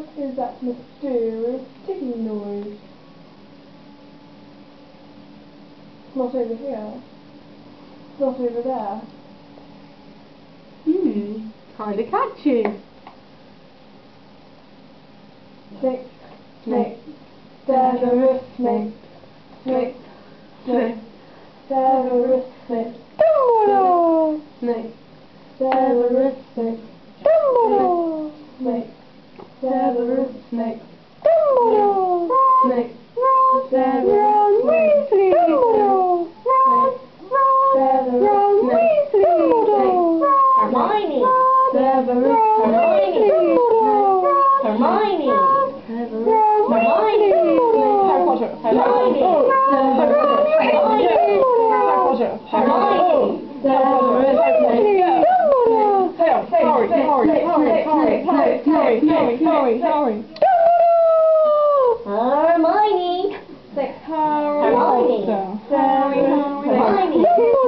What is that mysterious ticking noise? It's not over here. It's not over there. Kinda catchy. Snake, snake, there's a wrist snake. Snake, snake, there's a wrist snake. Dumbledore! Snake, there's a wrist snake. Dumbledore! Snake, there's a wrist snake. Dumbledore! Snake, Ron Weasley! Dumbledore! Ron Weasley! Dumbledore! Hermione! there's a wrist snake. Dumbledore! Hermione! There's a wrist Hermione! Harry Potter. Hermione! Hermione! There's a wrist snake. Harry! Hermione! Six. Hermione! Harry. Hermione!